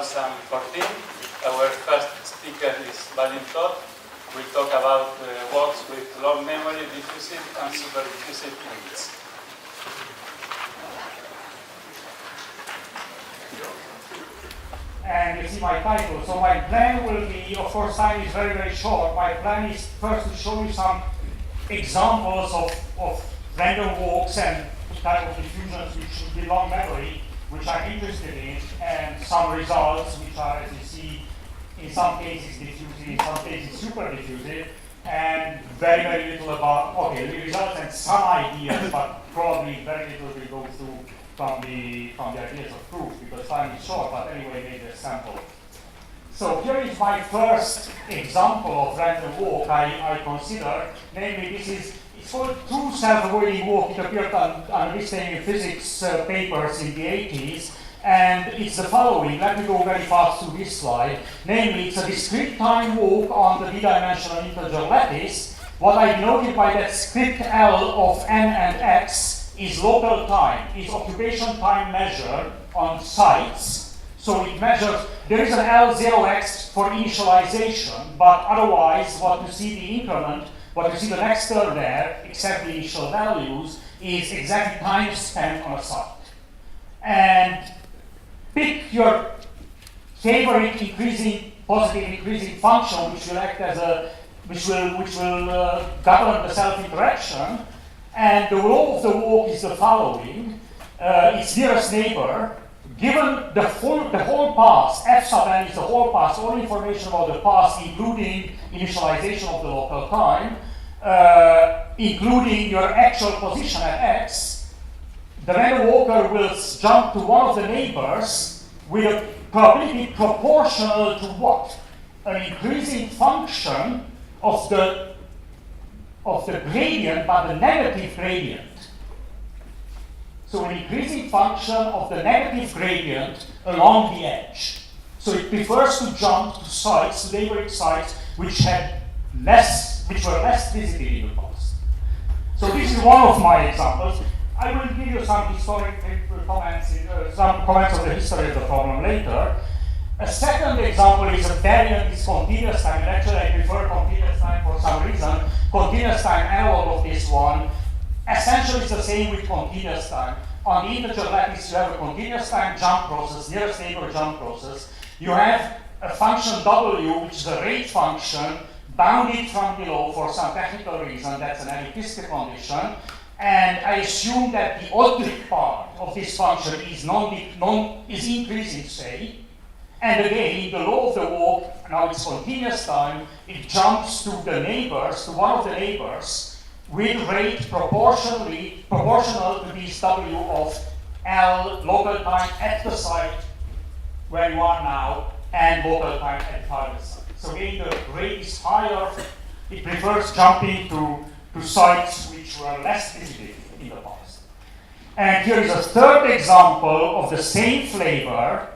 2014. Our first speaker is Bálint Tóth. We'll talk about works with long memory, diffusive, and super-diffusive limits. And you see my title. So my plan will be, of course, time is very, very short. My plan is first to show you some examples of random walks and type of diffusions which should be long memory, which I'm interested in, and some results which are, as you see, in some cases diffusive, in some cases super diffusive, and very, very little about, okay, the results and some ideas, but probably very little will go through from the ideas of proof, because time is short, but anyway, maybe a sample. So here is my first example of random walk I consider, namely it's called true self-avoiding walk. It appeared on listing in physics papers in the 80s, and it's the following. Let me go very fast through this slide. Namely, it's a discrete time walk on the d-dimensional integer lattice. What I denoted by that script L of n and x is local time, is occupation time measured on sites. So it measures, there is an L0x for initialization, but otherwise what you see the increment, what you see the next term there, except the initial values, is exactly time spent on a site. And pick your favorite positive increasing function, which will act as a, which will govern the self-interaction. And the law of the walk is the following: its nearest neighbor, given the whole past, f sub n is the whole past, all information about the past, including initialization of the local time, including your actual position at x, the random walker will jump to one of the neighbors with a probability proportional to what? An increasing function of the gradient, but the negative gradient. So an increasing function of the negative gradient along the edge. So it prefers to jump to sites, to neighboring sites, which were less visited in the past. So this is one of my examples. I will give you some historic comments, some comments on the history of the problem later. A second example is a variant is continuous time, and actually I prefer continuous time for some reason. Continuous time analog of this one. Essentially it's the same with continuous time. On the integer lattice you have a continuous time jump process, nearest neighbor jump process. You have a function w, which is a rate function, bounded from below for some technical reason, that's an elitistic condition. And I assume that the oblique part of this function is increasing, say. And again, in the law of the walk, now it's continuous time, it jumps to the neighbors, to one of the neighbors, with rate proportional to this w of L local time at the site where you are now, and local time at the target site. So again, the rate is higher. It prefers jumping to sites which were less visited in the past. And here is a third example of the same flavor.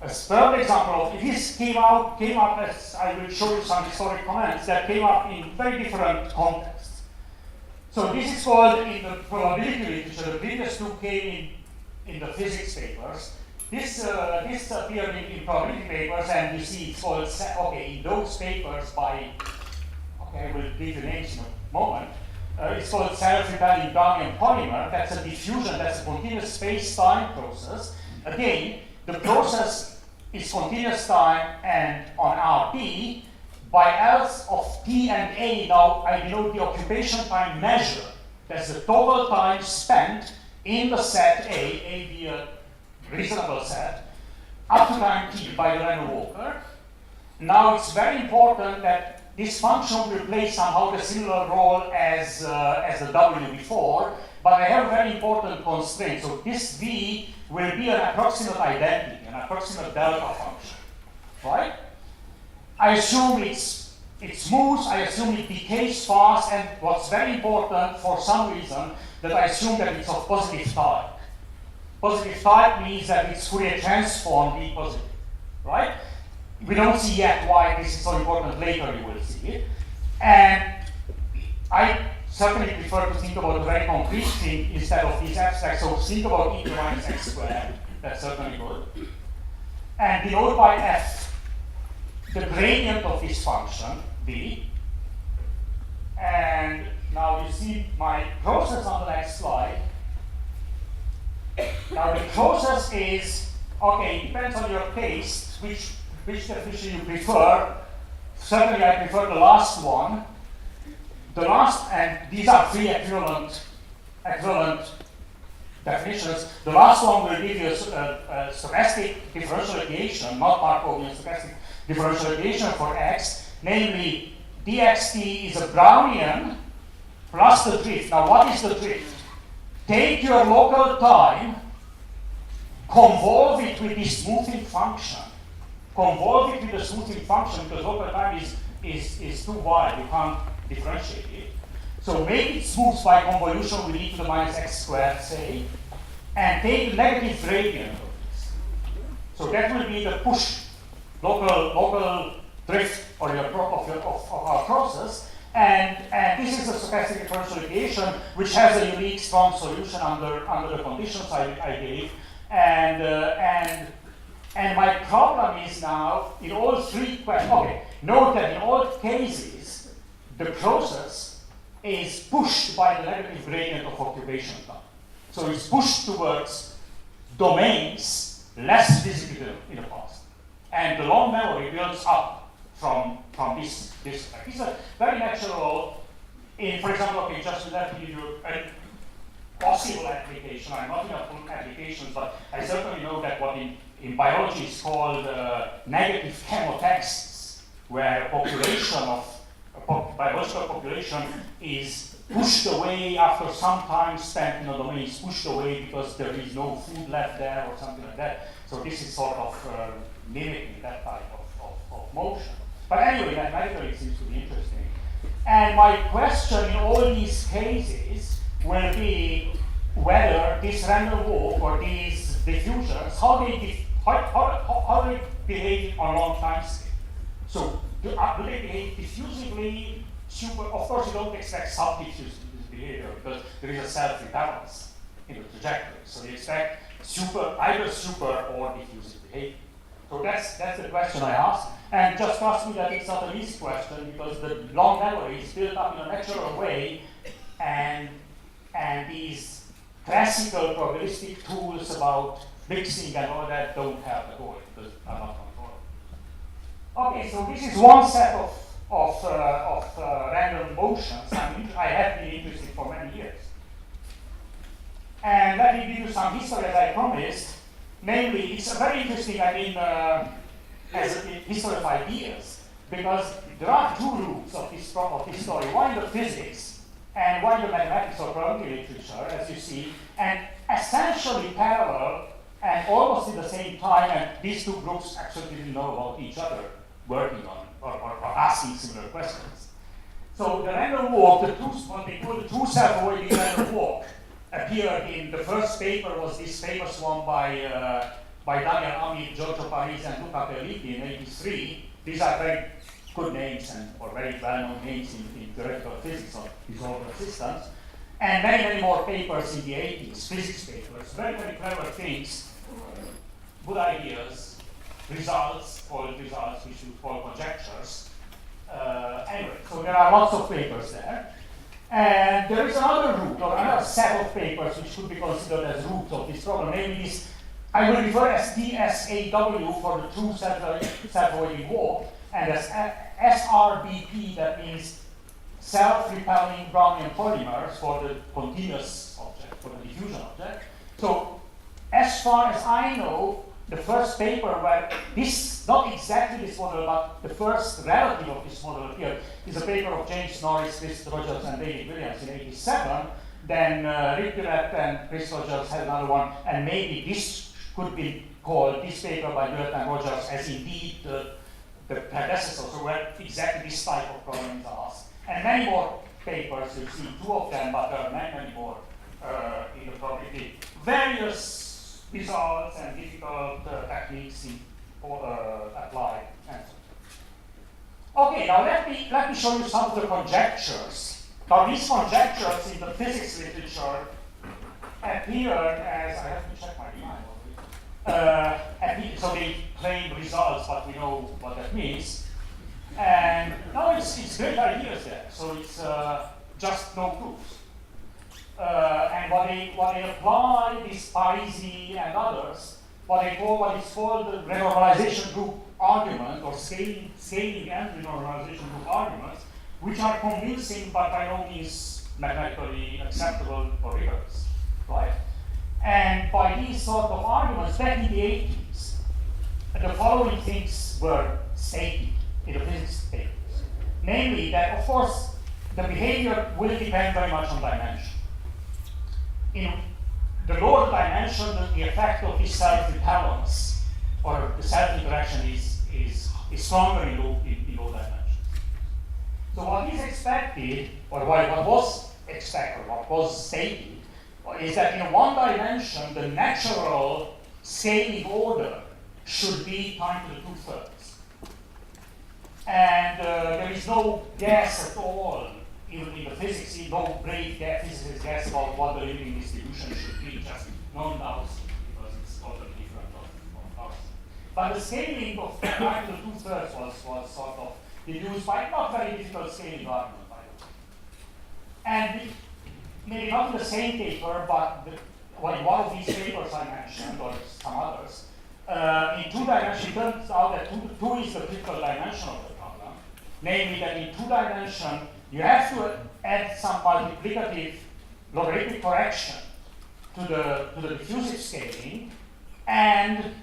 A third example of this came up as I will show you some historic comments that came up in very different contexts. So this is called in the probability literature. The previous two came in the physics papers. This appeared in probability papers, and you see it's called, okay, in those papers by, okay, I will give the names in a moment. It's called self-repelling Gaussian polymer. That's a diffusion, that's a continuous space-time process. Again, the process is continuous time and on Rp. By L's of T and A, now I denote the occupation time measure. That's the total time spent in the set A be a reasonable set, up to time T by the random walker. Now it's very important that this function will play somehow the similar role as the W before, but I have a very important constraint. So this V will be an approximate identity, an approximate delta function, right? I assume it moves, I assume it decays fast, and what's very important for some reason, that I assume that it's of positive type. Positive type means that its Fourier transform be positive, right? We don't see yet why this is so important, later you will see it. And I certainly prefer to think about a very concrete thing instead of these abstract, so think about e to minus x squared, that's certainly good. and denote by f the gradient of this function, b. And now you see my process on the next slide. Now the process is, okay, it depends on your taste, which definition you prefer. Certainly I prefer the last one. The last, and these are three equivalent definitions. The last one will give you a stochastic differential equation, not Markovian stochastic differential equation for x, namely dxt is a Brownian plus the drift. Now what is the drift? Take your local time, convolve it with the smoothing function. Convolve it with the smoothing function because local time is too wide, you can't differentiate it. So make it smooth by convolution with e to the minus x squared, say, and take the negative gradient of this. So that will be the push local drift of our process. And this is a stochastic differential equation which has a unique strong solution under the conditions I gave. And my problem is now in all three questions. Okay, note that in all cases the process is pushed by the negative gradient of occupation time. So it's pushed towards domains less visible in the past. And the long memory builds up from this. This is a very natural, for example, okay, just to let me give you a possible application. I'm not in a full applications, but I certainly know that what in biology is called negative chemotexts, where biological population is pushed away after some time spent in a domain, is pushed away because there is no food left there or something like that. So this is sort of mimicking that type of motion. But anyway, mathematically it seems to be interesting. And my question in all these cases will be whether this random walk or these diffusions, how they behave on long time scale. So do they behave diffusively? Of course, you don't expect sub-diffusive behavior because there is a self-rebalance in the trajectory. So you expect either super or diffusive behavior. So that's the question I asked. And just trust me that it's not an easy question because the long memory is built up in a natural way, and these classical probabilistic tools about mixing and all that don't help at all because I'm not controlling. Okay, so this is one set of random motions. I have been interested for many years. And let me give you some history as I promised. Namely, it's very interesting, as a history of ideas, because there are two roots of this story. One in the physics, and one in the mathematics or probability literature, as you see, and essentially parallel and almost at the same time, and these two groups actually didn't know about each other working on or asking similar questions. So the random walk, what they call the true self-avoiding random walk, appeared in the first paper was this famous one by Daniel Amit, Giorgio Paris, and Luca Pellicchi in '83. These are very good names or very well-known names in theoretical physics of resolver systems. And many, many more papers in the 80s, physics papers, very, very clever things, good ideas, results, called results, which we call conjectures. Anyway, so there are lots of papers there. And there is another root, or another set of papers which could be considered as roots of this problem, namely this, I will refer as TSAW for the true self-avoiding walk, and as SRBP, that means self-repelling Brownian polymers for the continuous object, for the diffusion object. So, as far as I know, the first paper where this, not exactly this model, but the first relative of this model appeared, is a paper of James Norris, Chris Rogers, and David Williams in '87. Then Rick Durrett and Chris Rogers had another one, and maybe this could be called, this paper by Durrett and Rogers, as indeed the predecessor, so where exactly this type of problem is asked. And many more papers, you've seen two of them, but there are many more in the probability. Various results and difficult techniques applied. And so. Okay, now let me show you some of the conjectures. Now these conjectures in the physics literature appeared as, I have to check my time already. So they claim results, but we know what that means. And now it's great ideas there. So it's just no proofs. And what they apply, this Parisi and others, what is called the renormalization group argument, or scaling and renormalization group arguments, which are convincing but by no means mathematically acceptable or rigorous, right? And by these sort of arguments, back in the 80s, the following things were stated in the physics papers. Namely, that of course, the behavior will depend very much on dimension. In the lower dimension, the effect of this self-repellence, or the self-interaction is stronger in low dimensions. So what is expected, or what was expected, what was stated, is that in one dimension, the natural scaling order should be time to the 2/3. And there is no guess at all, even in the physics, no great physicists guess about what the limiting distribution should be, just non-doubts, because it's totally different from ours. But the scaling of time to the 2/3 was sort of deduced by not very difficult scaling argument, by the way. And maybe not in the same paper, but in one of these papers I mentioned, or some others, in 2 dimensions, it turns out that 2 is the critical dimension of the problem. Namely, that in 2 dimensions, you have to add some multiplicative logarithmic correction to the diffusive scaling, and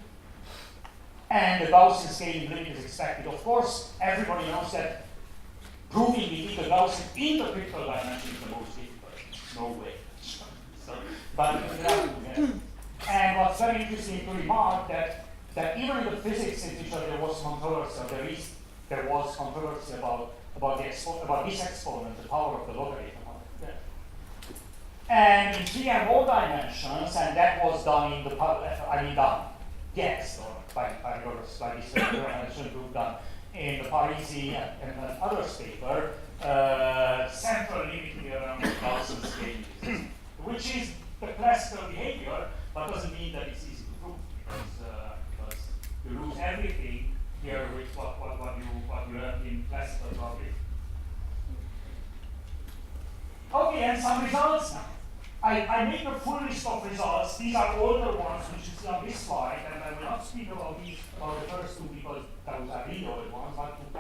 the Gaussian scaling limit is expected. Of course, everybody knows that proving the Gaussian in the critical dimension is the most difficult. No way. But and what's very interesting to remark that even in the physics in which there was controversy, there was controversy about this exponent, the power of the logarithm. And in 3 and more dimensions, and that was done in or by this dimension group done in the Parisi and others paper, central limit theorem of Gaussian scaling, which is the classical behavior, but doesn't mean that it's easy to prove, because you lose everything here with what you learned in classical algebra. Okay, and some results now. I make a full list of results. These are older ones, which you see on this slide, and I will not speak about the first 2 because those are really old ones, but to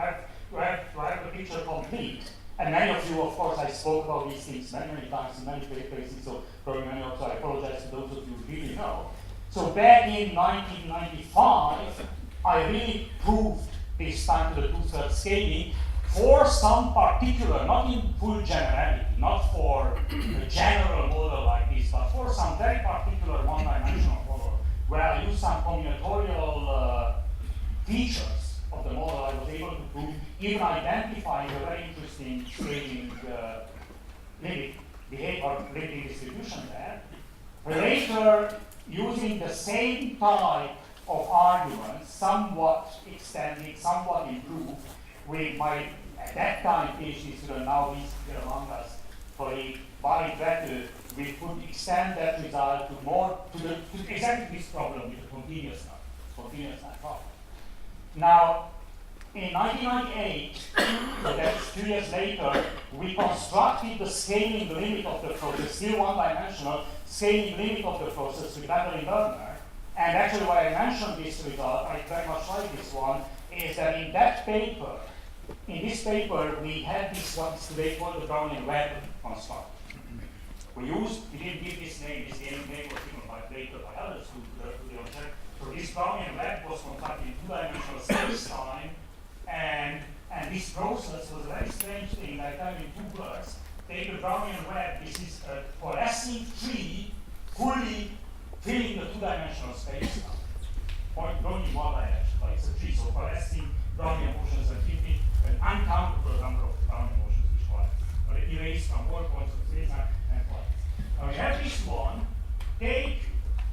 have the picture complete. And many of you, of course, I spoke about these things many times in many places, so probably many of you, I apologize to those of you who really know. So back in 1995, I really proved this time to the 2/3 scaling for some particular, not in full generality, not for a general model like this, but for some very particular one-dimensional model, where I used some combinatorial features of the model. I was able to prove, even identifying a very interesting scaling limit behavior limiting distribution there. Later, using the same type of arguments, somewhat extended, somewhat improved, with my, at that time, PhD student, now he's here among us, colleague Bálint Tóth, we could extend that result to exactly this problem with the continuous time problem. Now, in 1998, that's 2 years later, we constructed the scaling limit of the process, still one-dimensional scaling limit of the process with Bálint Tóth. And actually, why I mentioned this result, I very much like this one, is that in this paper, we had this what's today called the Brownian-Webb construct. We didn't give this name, this name was given later by others who did not check. So this Brownian-Webb was constructed in 2-dimensional space-time, and this process was a very strange thing. I tell you in 2 words. Take the Brownian-Webb, this is a coalescing tree fully filling the 2-dimensional space-time. Going in 1 direction, but it's a tree, so coalescing Brownian motions and fitting an uncountable number of Brownian motions which are erased from all points of space-time and points. Now we have this one. Take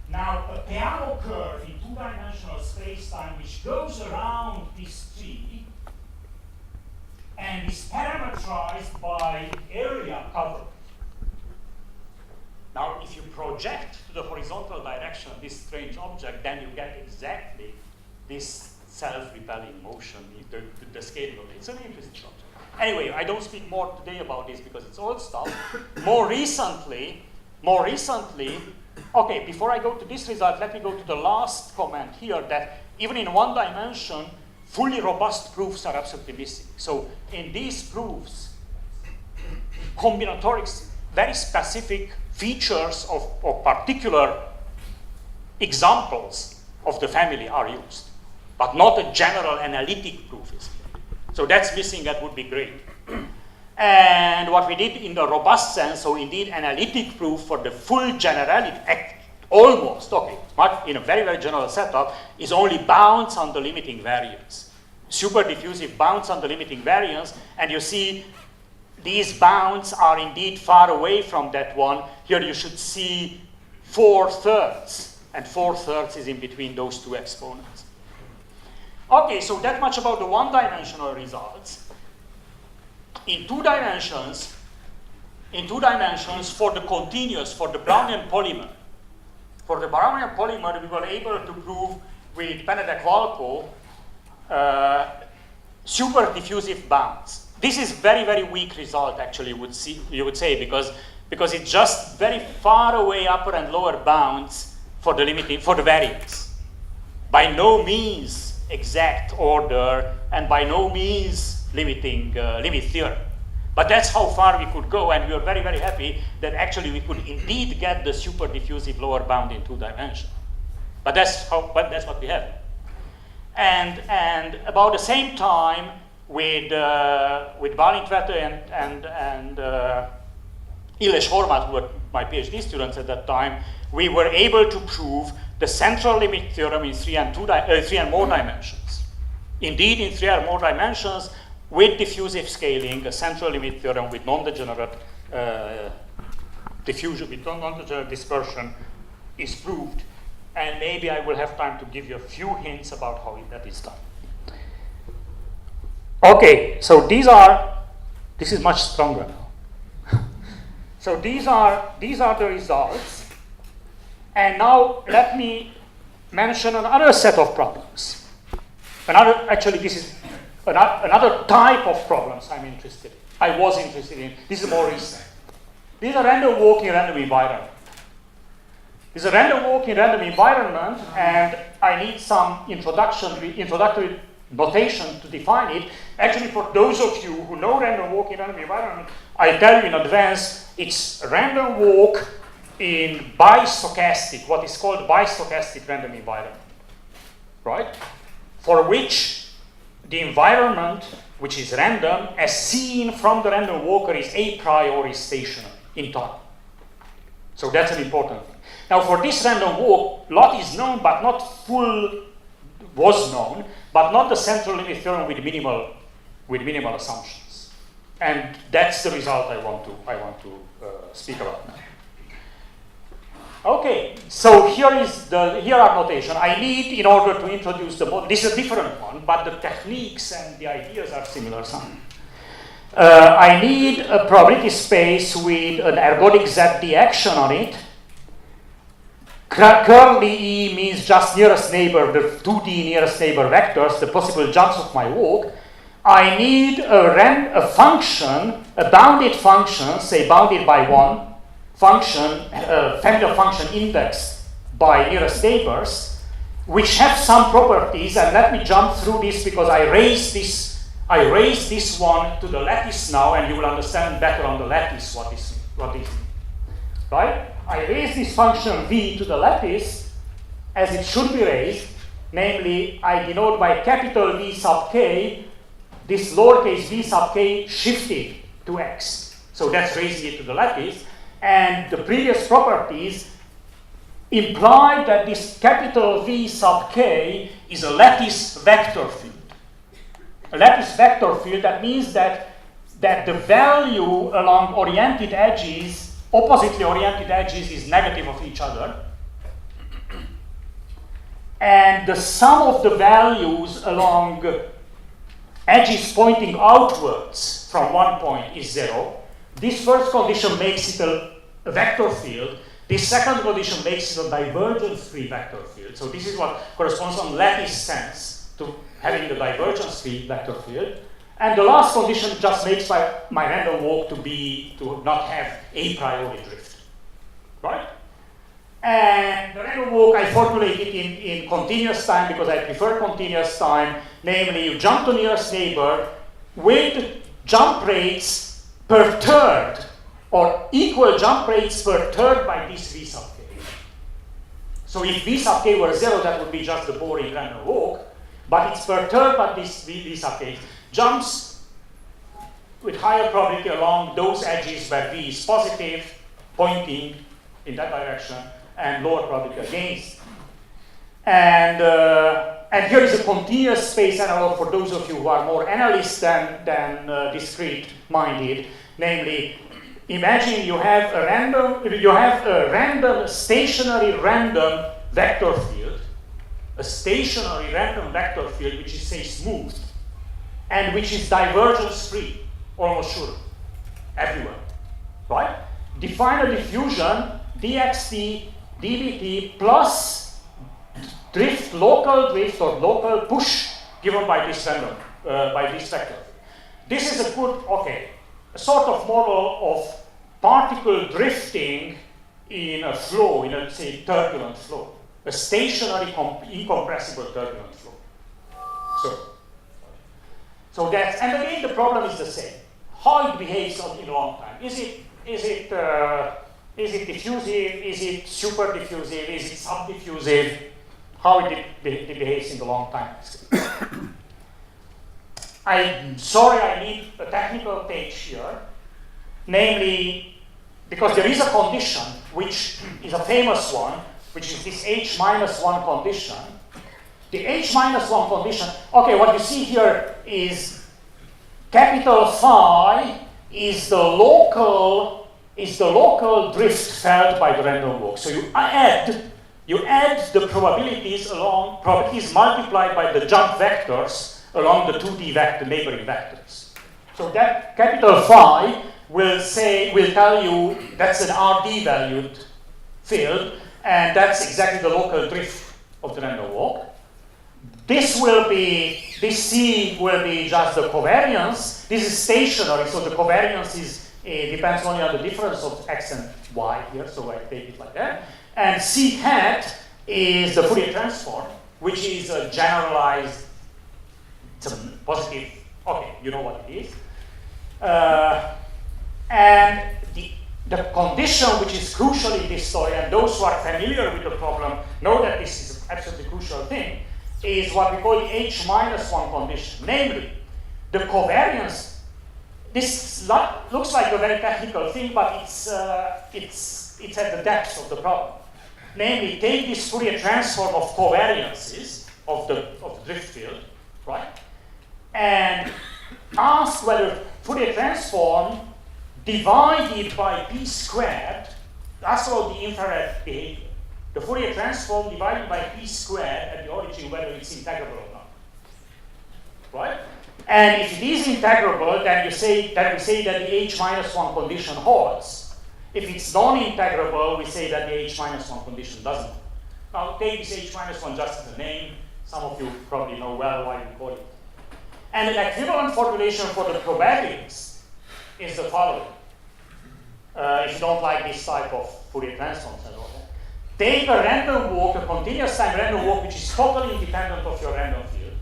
now a piano curve in 2-dimensional space-time which goes around this tree and is parametrized by area covered. Now, if you project to the horizontal direction this strange object, then you get exactly this self-repelling motion, the scaling of it. It's an interesting object. Anyway, I don't speak more today about this because it's old stuff. More recently, okay, before I go to this result, let me go to the last comment here that even in one dimension, fully robust proofs are absolutely missing. So in these proofs, combinatorics, very specific features of particular examples of the family are used, but not a general analytic proof is here. So that's missing, that would be great. And what we did in the robust sense, so indeed analytic proof for the full generality, almost, okay, but in a very, very general setup, is only bounds on the limiting variance. Super-diffusive bounds on the limiting variance, and you see these bounds are indeed far away from that one. Here you should see 4/3, and 4/3 is in between those two exponents. Okay, so that much about the one-dimensional results. In two dimensions, for the continuous, for the Brownian polymer, we were able to prove with Benedek-Walko super-diffusive bounds. This is very, very weak result, actually, you would say, because it's just very far away upper and lower bounds for the variance. By no means exact order, and by no means limit theorem. But that's how far we could go, and we were very, very happy that actually we could indeed get the super-diffusive lower bound in 2 dimensions. But that's what we have. And about the same time, with Bálint Tóth and Illes Horváth, who were my PhD students at that time, we were able to prove the central limit theorem in 3 and more dimensions. Indeed, in 3 or more dimensions, with diffusive scaling, a central limit theorem with non-degenerate diffusion, with non-degenerate dispersion is proved. And maybe I will have time to give you a few hints about how that is done. Okay, so this is much stronger now. So these are the results. And now let me mention another set of problems. This is another type of problems I was interested in. This is more recent. These are random walk in random environment. This is a random walk in random environment, and I need some introductory notation to define it. Actually, for those of you who know random walk in random environment, I tell you in advance, it's random walk in bistochastic, what is called bistochastic random environment, right? For which the environment, which is random, as seen from the random walker, is a priori stationary in time. So that's an important thing. Now, for this random walk, lot is known, but not full was known, but not the central limit theorem with minimal assumptions. And that's the result I want to speak about now. Okay, so here are notation. I need, in order to introduce the model, this is a different one, but the techniques and the ideas are similar. I need a probability space with an ergodic ZD action on it. Curly E means just nearest neighbor, the 2D nearest neighbor vectors, the possible jumps of my walk. I need a function, a bounded function, say bounded by 1, function, family of function indexed by nearest neighbors, which have some properties, and let me jump through this because I raise this one to the lattice now, and you will understand better on the lattice what is right? I raise this function v to the lattice as it should be raised, namely I denote by capital V sub k this lowercase v sub k shifted to x. So that's raising it to the lattice. And the previous properties imply that this capital V sub k is a lattice vector field. A lattice vector field, that means that the value along oriented edges, oppositely oriented edges, is negative of each other. And the sum of the values along edges pointing outwards from one point is 0. This first condition makes it a vector field, This second condition makes it a divergence-free vector field. So this is what corresponds on lattice sense to having the divergence-free vector field. And the last condition just makes my random walk to not have a priori drift, right? And the random walk I formulate it in continuous time because I prefer continuous time. Namely, you jump to nearest neighbor with jump rates perturbed or equal jump rates perturbed by this V sub k. So if V sub k were 0, that would be just the boring random walk, but it's perturbed by this V sub k. Jumps with higher probability along those edges where V is positive, pointing in that direction, and lower probability against. And here is a continuous space analog for those of you who are more analyst than discrete-minded. Namely, imagine you have a random stationary random vector field, a stationary random vector field which is say smooth, and which is divergence-free, almost sure, everywhere, right? Define a diffusion, dxt, dbt, plus drift, local drift or local push given by this random, by this vector. This is a good, a sort of model of particle drifting in a flow, in a, say, turbulent flow, a stationary, incompressible turbulent flow. So that's, and again, the problem is the same. How it behaves in a long time. Is it diffusive? Is it super-diffusive? Is it sub-diffusive? How it behaves in the long time. I'm sorry, I need a technical page here. Namely, because there is a condition, which is a famous one, which is this H-1 condition. The H-1 condition, what you see here is capital phi is the local drift felt by the random walk. So you add the probabilities multiplied by the jump vectors along the 2D neighboring vectors. So that capital phi will tell you that's an RD valued field, and that's exactly the local drift of the random walk. This C will be just the covariance. This is stationary, so the covariance depends only on the difference of x and y here, so I take it like that. And C hat is the Fourier transform, which is a generalized, it's a positive, you know what it is. And the condition which is crucial in this story, and those who are familiar with the problem know that this is an absolutely crucial thing, is what we call the H-1 condition. Namely, the covariance, this looks like a very technical thing, but it's at the depth of the problem. Namely, take this Fourier transform of covariances of the drift field, right? And ask whether Fourier transform divided by p squared, that's all the infrared behavior. The Fourier transform divided by p squared at the origin, whether it's integrable or not, right? And if it is integrable, then we say that the H-1 condition holds. If it's non-integrable, we say that the H-1 condition doesn't. Now take this H-1 just as a name. Some of you probably know well why we call it. And the equivalent formulation for the probabilities is the following. If you don't like this type of Fourier transforms and all that. Take a random walk, a continuous time random walk, which is totally independent of your random field.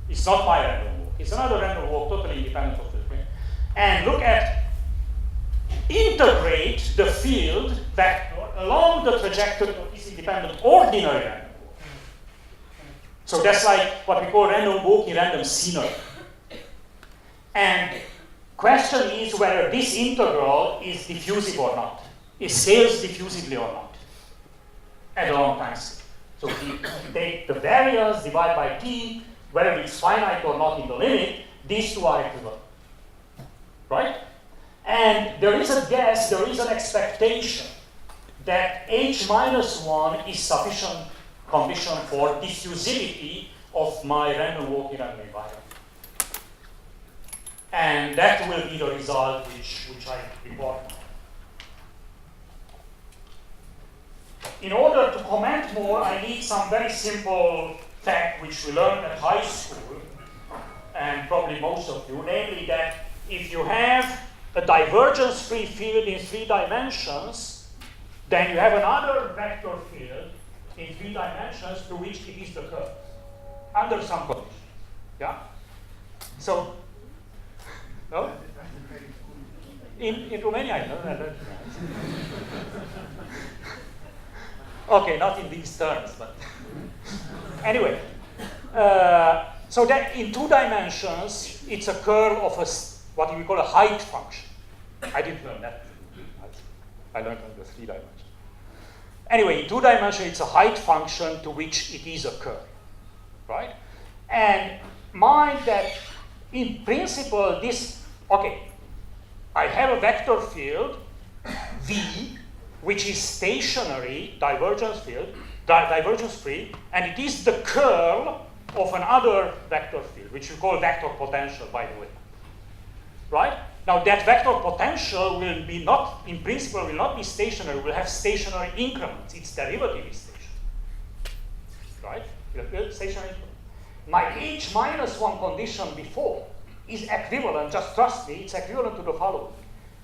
It's not my random walk. It's another random walk, totally independent of the field. And look at, integrate the field vector along the trajectory of this independent ordinary random walk. So that's like what we call random walk in random scenery. And question is whether this integral is diffusive or not. It scales diffusively or not at a long time scale. So we take the variance, divide by t, whether it's finite or not in the limit, these two are equivalent, right? And there is a guess, there is an expectation that H-1 is sufficient condition for diffusivity of my random walking random environment. And that will be the result which I report now. in order to comment more, I need some very simple fact which we learned at high school, and probably most of you, namely that if you have a divergence-free field in 3 dimensions, then you have another vector field in 3 dimensions to which it is the curve, under some condition. Yeah? So, no? In Romania, I know. Okay, not in these terms, but anyway. So that in 2 dimensions, it's a curve of what we call a height function. I didn't learn that. I learned on the 3 dimensions. Anyway, in 2 dimensions, it's a height function to which it is a curve, right? And mind that in principle, I have a vector field, V, which is stationary, divergence field, divergence-free, and it is the curl of another vector field, which we call vector potential, by the way. Right? Now, that vector potential will be not, in principle, will not be stationary, will have stationary increments. Its derivative is stationary. Right? Stationary increment. My H minus 1 condition before is equivalent, just trust me, it's equivalent to the following.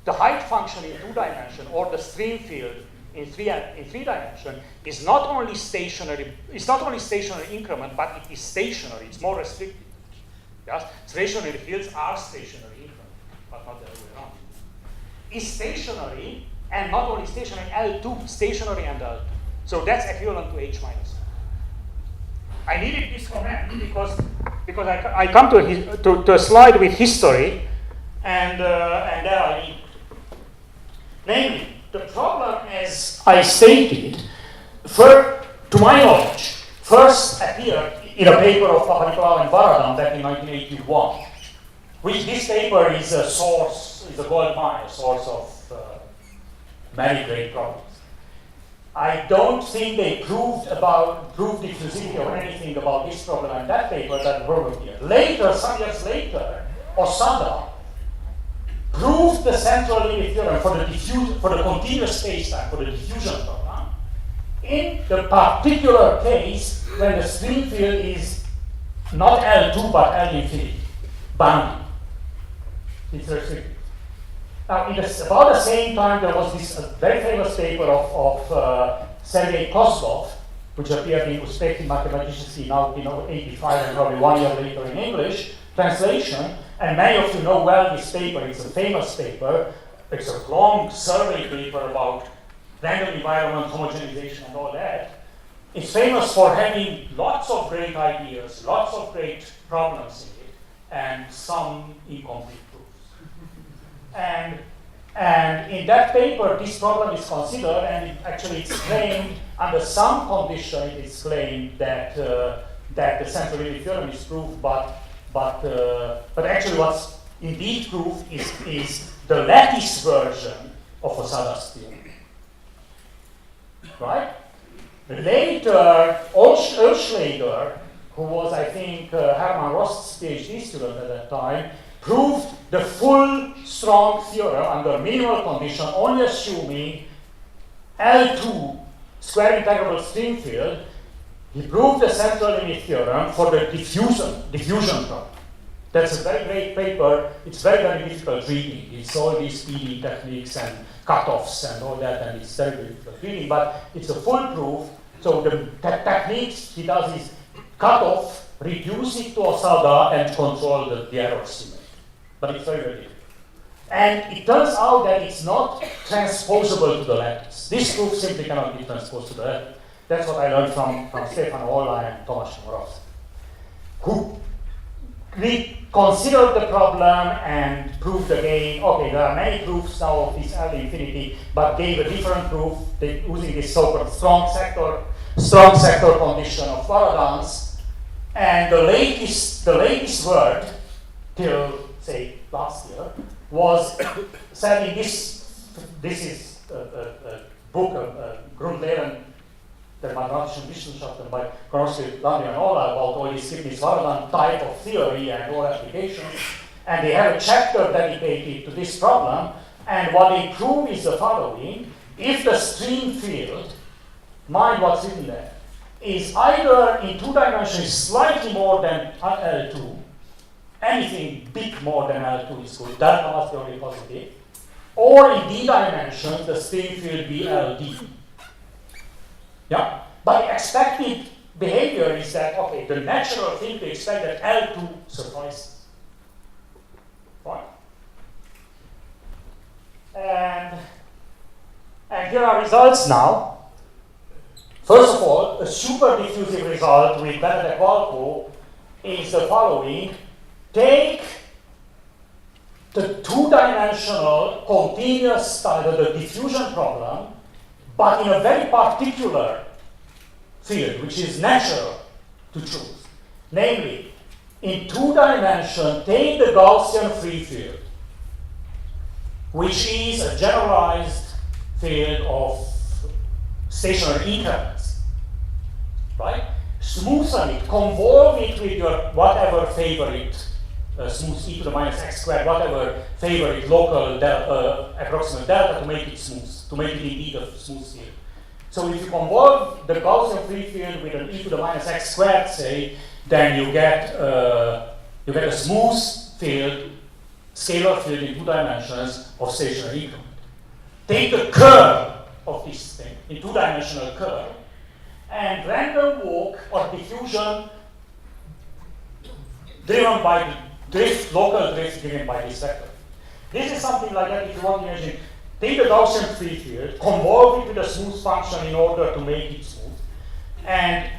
The height function in 2 dimensions, or the stream field in 3 dimensions, is not only stationary, increment, but it is stationary, it's more restricted. Yes? Stationary fields are stationary increment, but not the other way around. Is stationary, and not only stationary, L2, stationary and L2. So that's equivalent to H minus 1. I needed this comment because I come to a slide with history, and there I need. Namely, the problem, as I stated, to my knowledge, first appeared in a paper of Papanikolaou and Varadhan back in 1981, which this paper is a source, is a gold mine, a source of many great problems. I don't think they proved diffusivity or anything about this problem in that paper that problem here. Later, some years later, Osada proved the central limit theorem for the continuous spacetime, for the diffusion problem, in the particular case when the stream field is not L2 but L infinity, bounded. It's restricted. Now, about the same time, there was this very famous paper of Sergei Kozlov, which appeared in Uzbek Mathematический Nauk in 1985 and probably 1 year later in English translation. And many of you know well this paper. It's a famous paper. It's a long survey paper about random environment homogenization and all that. It's famous for having lots of great ideas, lots of great problems in it, and some incomplete proofs. And in that paper, this problem is considered, and actually it's claimed, under some condition, it is claimed that the central limit theorem is proved, but actually what's indeed proved is the lattice version of Osada's theorem. Right? Later, Oehlschläger, who was, I think, Hermann Rost's PhD student at that time, proved the full strong theorem under minimal condition, only assuming L2 square integrable stream field. He proved the central limit theorem for the diffusion problem. That's a very great paper. It's very, very difficult reading. It's all these speeding techniques and cutoffs and all that, and it's very difficult reading, but it's a full proof. So the techniques he does is cut off, reduce it to Osada, and control the error symmetry. But it's very, very difficult. And it turns out that it's not transposable to the lattice. This proof simply cannot be transposed to the lattice. That's what I learned from Stefan Olla and Tomasz Komorowski, who reconsidered the problem and proved again, okay, there are many proofs now of this L infinity, but gave a different proof using this so-called strong sector condition of Varadhan's. And the latest word, till say last year, was said in this is a book, Grundlehren der mathematischen Wissenschaften by Komorowski, Landi and Olla, about all this Kipnis-Varadhan type of theory and all applications. And they have a chapter dedicated to this problem. And what they prove is the following: if the stream field mind what's written there, is either in 2 dimensions slightly more than L2, anything big more than L2 is good, delta must be only positive, or in D dimensions, the spin field be LD. Yeah? But the expected behavior is that, okay, the natural thing to expect that L2 suffices. Right? And here are results now. First of all, a super-diffusive result with Benedek-Walko is the following. Take the 2-dimensional continuous the diffusion problem, but in a very particular field, which is natural to choose. Namely, in 2 dimensions, take the Gaussian free field, which is a generalized field of stationary increments, right? Smoothen it, convolve it with your whatever favorite smooth e to the minus x squared, whatever favorite local approximate delta to make it smooth, to make it indeed a smooth field. So if you convolve the Gaussian free field with an e to the minus x squared, say, then you get a smooth field, scalar field in 2 dimensions of stationary increment. Take the curve of this thing, in 2-dimensional curve, and random walk or diffusion driven by the drift, local drift driven by this vector. This is something like that if you want to imagine. Take the Gaussian free field, convolve it with a smooth function in order to make it smooth. And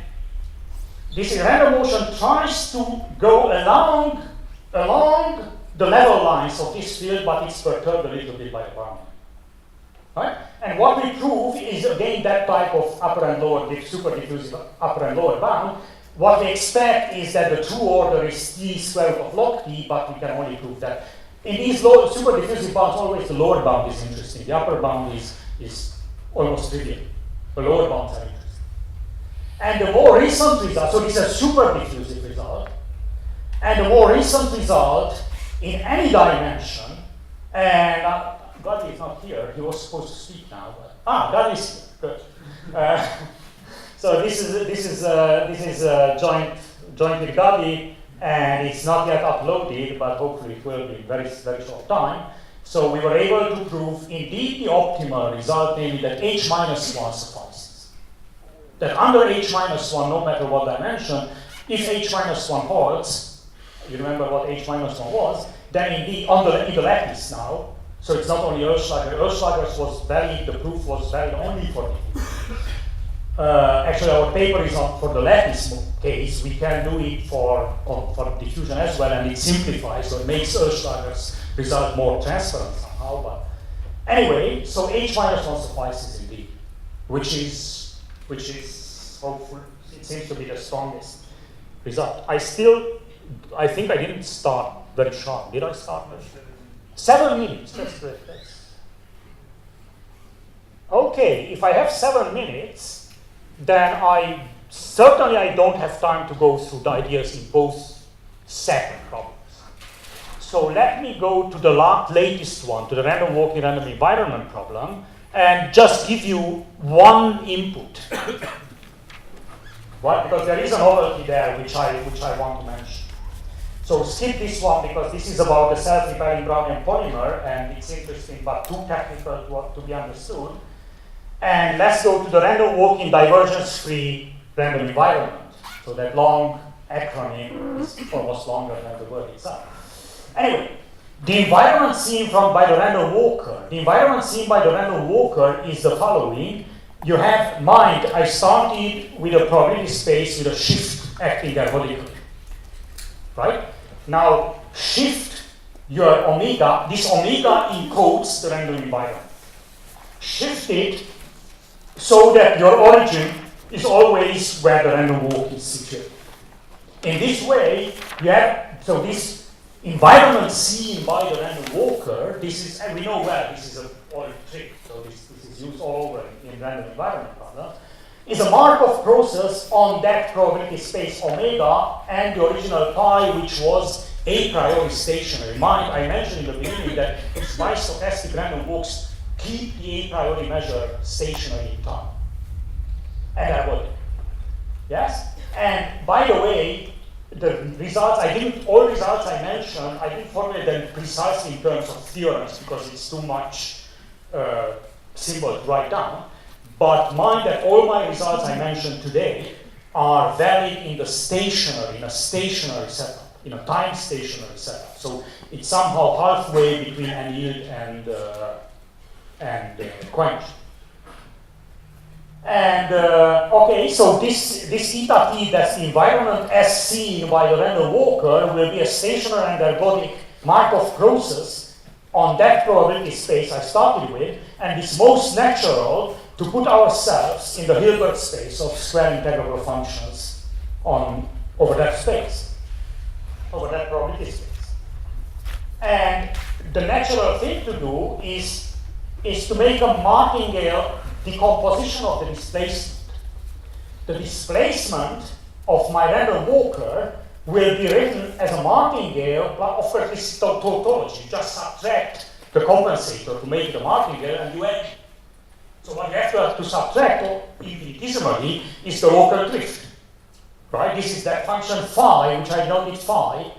this random motion tries to go along the level lines of this field, but it's perturbed a little bit by the boundary. Right? And what we prove is again that type of upper and lower, super diffusive upper and lower bound. What we expect is that the true order is t square root of log t, but we can only prove that. In these super diffusive bounds, always the lower bound is interesting. The upper bound is almost trivial. The lower bounds are interesting. And the more recent result, so this is a super diffusive result, and the more recent result in any dimension, and Gadi is not here, he was supposed to speak now, but Gadi is here, good. So this is joint with Gadi, and it's not yet uploaded, but hopefully it will be in very short time. So we were able to prove indeed the optimal result, namely that h minus 1 suffices. That under h minus 1, no matter what dimension, if h minus 1 holds, you remember what h minus 1 was, then indeed in the lattice now, so it's not only Erschlager. Erschlager's was valid, the proof was valid only for diffusion. Actually, our paper is not for the lattice case. We can do it for diffusion as well, and it simplifies, so it makes Erschlager's result more transparent somehow. But anyway, so h minus 1 suffices indeed, which is hopeful. It seems to be the strongest result. I think I didn't start very sharp. Did I start very sharp? 7 minutes. That's good. Okay, if I have 7 minutes, then I don't have time to go through the ideas in both second problems. So let me go to the latest one, to the random walking random environment problem, and just give you one input. Right? Because there is a novelty there which I want to mention. So skip this one because this is about the self-repelling Brownian polymer, and it's interesting but too technical to be understood. And let's go to the random walking divergence-free random environment. So that long acronym is almost longer than the word itself. Anyway, the environment seen by the random walker. The environment seen by the random walker is the following. You have in mind, I started with a probability space with a shift acting ergodically. Right? Now, shift your omega. This omega encodes the random environment. Shift it so that your origin is always where the random walk is situated. In this way, you have, so this environment seen by the random walker, this is, and we know well, this is an old trick, so this is used all over in random environment problems, is a Markov process on that probability space omega and the original pi, which was a priori stationary. I mentioned in the beginning that it's by stochastic random walks keep the a priori measure stationary in time. and ergodic. Yes? And by the way, the results, all results I mentioned, I didn't formulate them precisely in terms of theorems because it's too much symbol to write down. But mind that all my results I mentioned today are valid in a stationary setup, in a time stationary setup. So it's somehow halfway between annealed and quenched. And okay, so this eta t, that's the environment as seen by the random walker, will be a stationary and ergodic Markov process on that probability space I started with, and it's most natural to put ourselves in the Hilbert space of square integrable functions over that space, over that probability space. And the natural thing to do is to make a martingale decomposition of the displacement. The displacement of my random walker will be written as a martingale, but of course this is tautology. Just subtract the compensator to make it a martingale and you add. So what you have to subtract infinitesimally is the local drift. Right? This is that function phi, which I denoted phi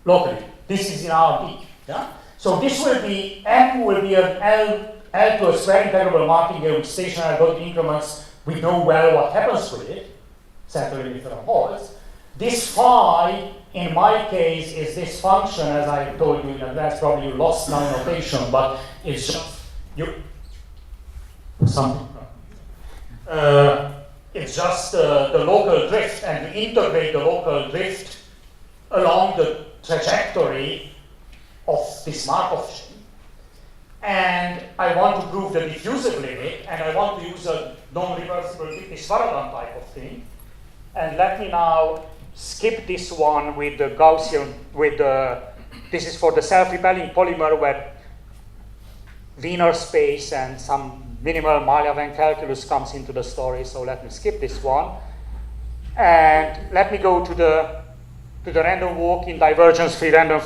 locally. This is in RD. Yeah? So this will be, M will be an L to a square integrable martingale with stationary ergodic increments. We know well what happens with it, central limit from Holtz. This phi, in my case, is this function, as I told you in advance, probably you lost my notation, but it's just it's just the local drift, and you integrate the local drift along the trajectory of this Markov chain. And I want to prove the diffusive limit, and I want to use a non-reversible Kipnis-Faradan type of thing. And let me now skip this one with the Gaussian, this is for the self-repelling polymer where Wiener space and some minimal Malyavan calculus comes into the story, so let me skip this one. And let me go to the random walk in divergence-free random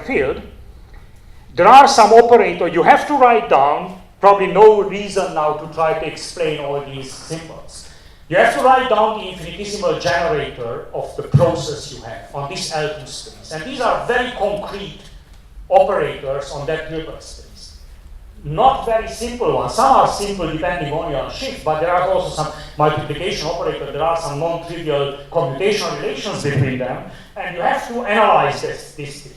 field. There are some operators you have to write down, probably no reason now to try to explain all these symbols. You have to write down the infinitesimal generator of the process you have on this L2 space. And these are very concrete operators on that Hilbert space. Not very simple ones. Some are simple depending only on shift, but there are also some multiplication operators. There are some non-trivial computational relations between them, and you have to analyze this thing.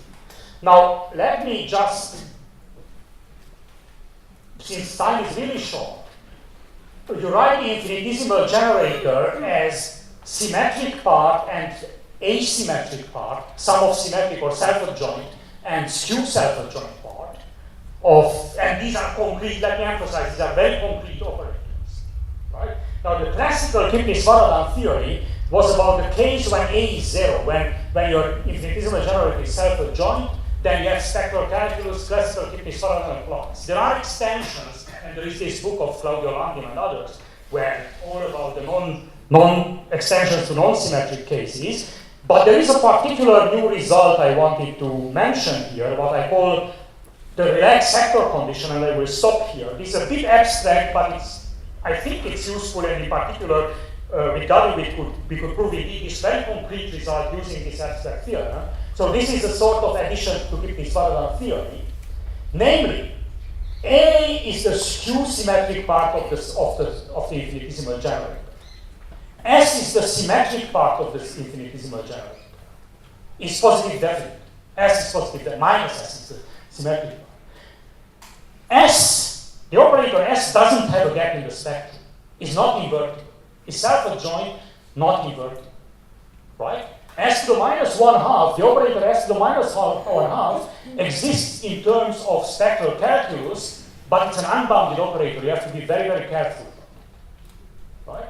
Now, let me just, since time is really short, you write the infinitesimal generator as symmetric part and asymmetric part, sum of symmetric or self-adjoint and skew self-adjoint part of, and these are concrete, let me emphasize, these are very concrete operators, right? Now, the classical Kipnis-Faradan theory was about the case when A is 0, when your infinitesimal generator is self-adjoint, then you have spectral calculus, classical Kipnis-Faradan applies. There are extensions, and there is this book of Claudio Landim and others, where all about the non-extensions to non-symmetric cases. But there is a particular new result I wanted to mention here, what I call the relaxed sector condition, and I will stop here. This is a bit abstract, but I think it's useful, and in particular, with Gary, we could prove indeed this very concrete result using this abstract theorem. So this is a sort of addition to Kipnis-Faradan theory. Namely, A is the skew symmetric part of the infinitesimal generator. S is the symmetric part of this infinitesimal generator. It's positive definite. S is positive definite. Minus S is the symmetric part. S, the operator S doesn't have a gap in the spectrum. It's not invertible. It's self-adjoint, not invertible. Right? S to the minus 1/2, the operator S to the minus 1/2 exists in terms of spectral calculus, but it's an unbounded operator. You have to be very, very careful. Right?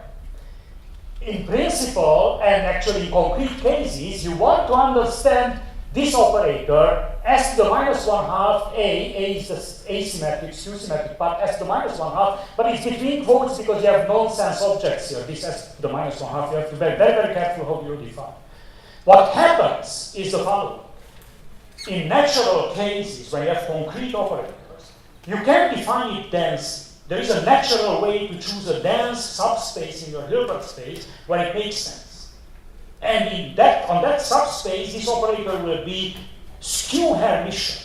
In principle, and actually in concrete cases, you want to understand this operator, S to the minus 1/2, A is the asymmetric, skew-symmetric part, S to the minus 1/2, but it's between quotes because you have nonsense objects here. This S to the minus 1/2, you have to be very, very careful how you define. What happens is the following. In natural cases, when you have concrete operators, you can define it dense there is a natural way to choose a dense subspace in your Hilbert space where it makes sense. And on that subspace, this operator will be skew Hermitian.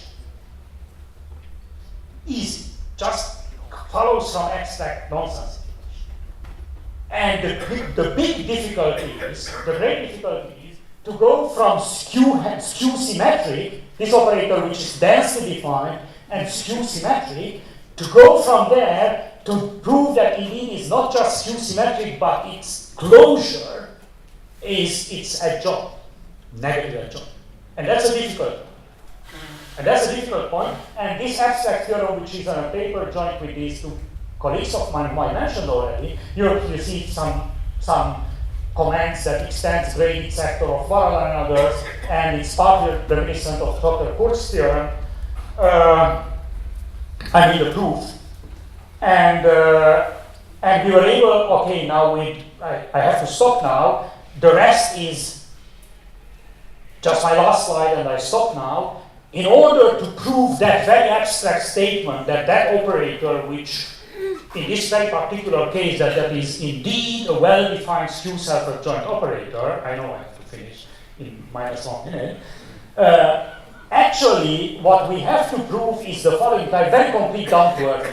Easy. Just follows some abstract nonsense. And the big difficulty is, the great difficulty is, to go from skew symmetric, this operator which is densely defined, and skew symmetric, to go from there to prove that indeed is not just skew symmetric, but its closure is its adjoint, negative adjoint. And that's a difficult point. And this abstract theorem, which is on a paper joint with these two colleagues of mine whom I mentioned already, you received some comments that extends gradient sector of Varela and others, and it's partly reminiscent of Dr. Kurtz's theorem. I mean the proof. And we were able, okay, now I have to stop now. The rest is just my last slide, and I stop now. In order to prove that very abstract statement that operator, which in this very particular case, that is indeed a well-defined skew self-adjoint operator, I know I have to finish in -1 minute. Actually, what we have to prove is the following, like very complete down-to-earth.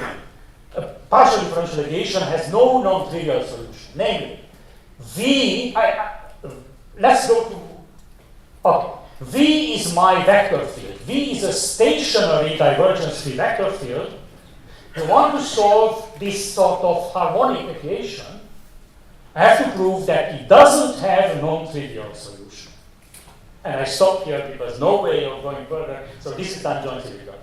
Partial differential negation has no non-trivial solution. Namely, let's go to, okay. V is my vector field. V is a stationary divergence-free vector field. You want to solve this sort of harmonic equation, I have to prove that it doesn't have a non-trivial solution. And I stop here because no way of going further. So this is tangentially done.